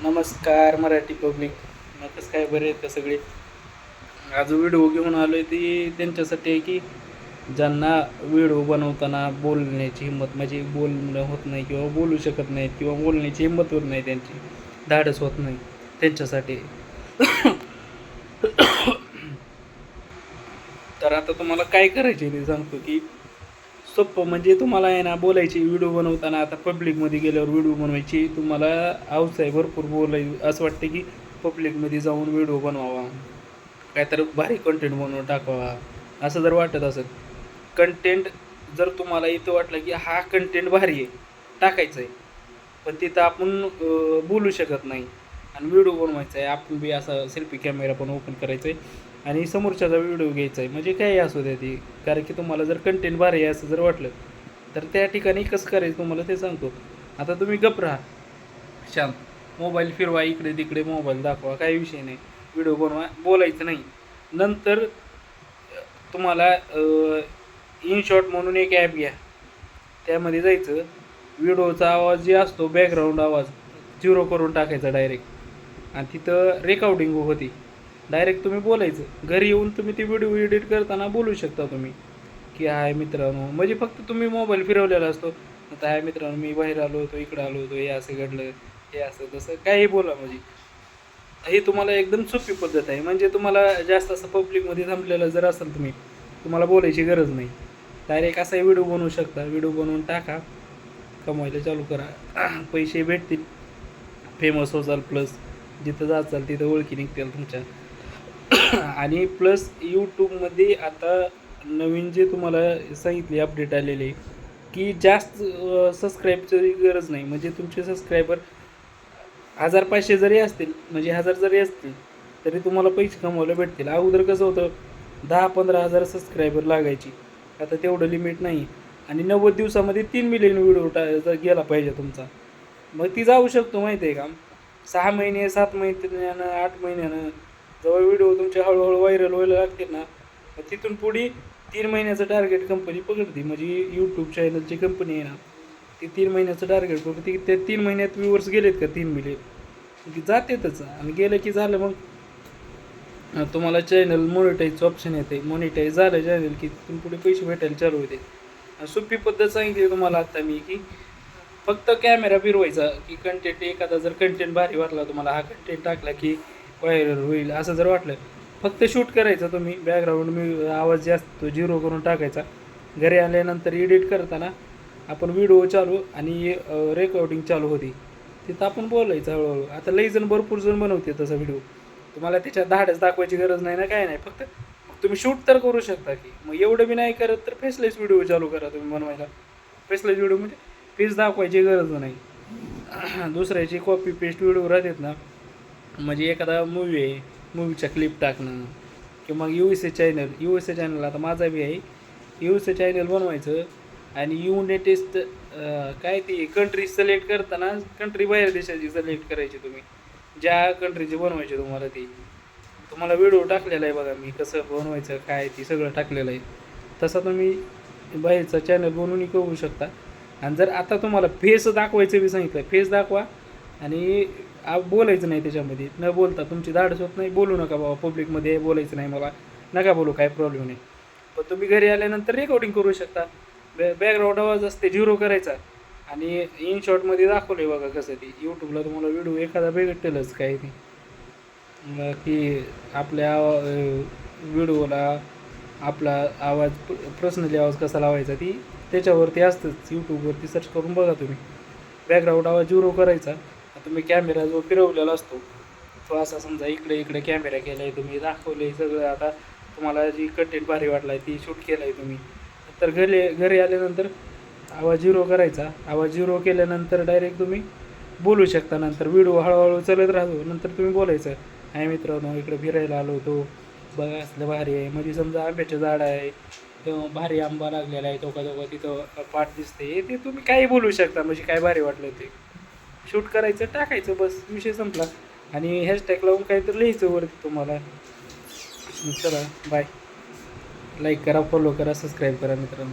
नमस्कार मराठी पब्लिक. मग कसं काय बरे आहेत का सगळे? आज व्हिडिओ घेऊन आलो आहे ती त्यांच्यासाठी आहे की ज्यांना व्हिडिओ बनवताना बोलण्याची हिंमत म्हणजे बोलणं होत नाही किंवा बोलू शकत नाहीत किंवा बोलण्याची हिंमत होत नाही, त्यांची धाडस होत नाही त्यांच्यासाठी. तर आता तुम्हाला काय करायचे ते सांगतो की सोपं म्हणजे तुम्हाला आहे ना बोलायची व्हिडिओ बनवताना. आता पब्लिकमध्ये गेल्यावर व्हिडिओ बनवायची तुम्हाला हौस आहे, भरपूर असं वाटतं की पब्लिकमध्ये जाऊन व्हिडिओ बनवावा, काहीतरी भारी कंटेंट बनवून टाकावा असं जर वाटत असेल. कंटेंट जर तुम्हाला इथं वाटलं की हा कंटेंट भारी आहे, टाकायचं आहे, पण तिथं आपण बोलू शकत नाही आणि व्हिडिओ बनवायचा आहे, आपण बी असा सेल्फी कॅमेरा पण ओपन करायचा आहे आणि समोरच्याचा व्हिडिओ घ्यायचा आहे, म्हणजे काही असू द्या ती. कारण की तुम्हाला जर कंटेंट भारी आहे असं जर वाटलं तर त्या ठिकाणी कसं करायचं तुम्हाला ते सांगतो. आता तुम्ही गप राहा, शांत, मोबाईल फिरवा, इकडे तिकडे मोबाईल दाखवा, काही विषय नाही, व्हिडिओ बनवा, बोलायचं नाही. नंतर तुम्हाला इन शॉर्ट म्हणून एक ॲप घ्या, त्यामध्ये जायचं, व्हिडिओचा आवाज जे असतो बॅकग्राऊंड आवाज 0 करून टाकायचा डायरेक्ट, आणि तिथं रेकॉर्डिंग होती. डायरेक्ट तुम्ही बोलायचं, घरी येऊन तुम्ही ती व्हिडिओ एडिट करताना बोलू शकता तुम्ही की हाय मित्रांनो, म्हणजे फक्त तुम्ही मोबाईल फिरवलेला असतो, आता हाय मित्रांनो मी बाहेर आलो होतो, इकडं आलो होतो, हे असं घडलं, हे असं तसं काही बोला. म्हणजे हे तुम्हाला एकदम सोपी पद्धत आहे. म्हणजे तुम्हाला जास्त असं पब्लिकमध्ये थांबलेलं जर असेल तुम्हाला बोलायची गरज नाही, डायरेक्ट असा व्हिडिओ बनवू शकता. व्हिडिओ बनवून टाका, कमवायला चालू करा, पैसे भेटतील, फेमस होचाल, प्लस जिथं जाचाल तिथं ओळखी निघतील तुमच्या. आणि प्लस यूट्यूबमध्ये आता नवीन जे तुम्हाला सांगितले अपडेट आलेले की जास्त सबस्क्राईबची गरज नाही. म्हणजे तुमचे सबस्क्रायबर 1500 जरी असतील, म्हणजे 1000 जरी असतील, तरी तुम्हाला पैसे कमवायला भेटतील. अगोदर कसं होतं, 10-15 हजार सबस्क्रायबर लागायची, आता तेवढं लिमिट नाही. आणि 90 दिवसामध्ये 3 मिलियन व्हिडिओ गेला पाहिजे तुमचा, मग ती जाऊ शकतो माहिती आहे का. 6 महिने, 7 महिन्यानं, 8 महिन्यानं जेव्हा व्हिडिओ तुमचे हळूहळू व्हायरल व्हायला लागतील ना, मग तिथून पुढे 3 महिन्याचं टार्गेट कंपनी पकडते. म्हणजे यूट्यूब चॅनलची कंपनी आहे ना, ती 3 महिन्याचं टार्गेट पकडते. त्या 3 महिन्यात व्ह्यूवर्स गेलेत का 3 मिलियन, ती जातेतच. आणि गेलं की झालं, मग तुम्हाला चॅनल मॉनिटाईजचं ऑप्शन येते. मॉनिटाईज झालं चॅनल की तिथून पुढे पैसे भेटायला चालू होते. सोपी पद्धत सांगितली तुम्हाला आता मी की फक्त कॅमेरा फिरवायचा की कंटेंट, एखादा जर कंटेंट भारी वाटला तुम्हाला, हा कंटेंट टाकला की व्हायरल होईल असं जर वाटलं, फक्त शूट करायचं तुम्ही. बॅकग्राऊंड मी आवाज जे असतो 0 करून टाकायचा. घरी आल्यानंतर एडिट करताना आपण व्हिडिओ चालू आणि रेकॉर्डिंग चालू होती, तिथं आपण बोलायचं हळूहळू. आता लई जण, भरपूर जण बनवते तसा व्हिडिओ, तुम्हाला त्याच्यात धाडच दाखवायची गरज नाही ना, काय नाही, फक्त तुम्ही शूट तर करू शकता की. मग एवढं बी नाही करत तर फेसलेस व्हिडिओ चालू करा तुम्ही बनवायला. फेसलेस व्हिडिओ म्हणजे फेस दाखवायची गरज नाही. दुसऱ्याची कॉपी पेस्ट व्हिडिओ राहतात ना, म्हणजे एखादा मूवी आहे, मूवीच्या क्लिप टाकणं, किंवा यू एस ए चॅनल आता माझा बी आहे, यू एस ए चॅनल बनवायचं. आणि युनायटेड काय ती कंट्री सिलेक्ट करताना कंट्री बाहेर देशाची सिलेक्ट करायची तुम्ही, ज्या कंट्रीची बनवायची तुम्हाला ती. तुम्हाला व्हिडिओ टाकलेला आहे बघा मी, कसं बनवायचं काय ती सगळं टाकलेलं आहे, तसा तुम्ही बाहेरचा चॅनल बनवून करू शकता. आणि जर आता तुम्हाला फेस दाखवायचं बी सांगितलं, फेस दाखवा आणि बोलायचं नाही त्याच्यामध्ये. न बोलता, तुमची धाडस होत नाही, बोलू नका बाबा पब्लिकमध्ये, बोलायचं नाही मला, नका बोलू, काय प्रॉब्लेम नाही. पण तुम्ही घरी आल्यानंतर रेकॉर्डिंग करू शकता. बॅकग्राऊंड आवाज असते 0 करायचा. आणि इन शॉर्टमध्ये दाखवलं आहे बघा कसं, ती यूट्यूबला तुम्हाला व्हिडिओ एखादा भेटेलच काय ती, की आपल्या व्हिडिओला आपला आवाज, पर्सनली आवाज कसा लावायचा, ती त्याच्यावरती असतंच. यूट्यूबवरती सर्च करून बघा तुम्ही. बॅकग्राऊंड आवाज 0 करायचा. तुम्ही कॅमेरा जो फिरवलेला असतो तो असा, समजा इकडे इकडे कॅमेरा केला आहे, तुम्ही दाखवलं आहे सगळं. आता तुम्हाला जी कंटेंट भारी वाटला आहे ती शूट केलं आहे तुम्ही, तर घरी आल्यानंतर आवाज 0 करायचा. आवाज 0 केल्यानंतर डायरेक्ट तुम्ही बोलू शकता. नंतर व्हिडिओ हळूहळू चालत राहतो, नंतर तुम्ही बोलायचं, हाय मित्रांनो इकडे फिरायला आलो होतो, बघा असलं भारी आहे. म्हणजे समजा आंब्याचं झाड आहे, तेव्हा भारी आंबा लागलेला आहे, दोघा तिथं पाठ दिसते, ते तुम्ही काही बोलू शकता. म्हणजे काय भारी वाटलं ते शूट करायचं, टाकायचं, बस विषय संपला. आणि हॅशटॅग लावून काहीतरी लिहायचं वरती तुम्हाला. चला बाय, लाईक करा, फॉलो करा, सबस्क्राईब करा मित्रांनो.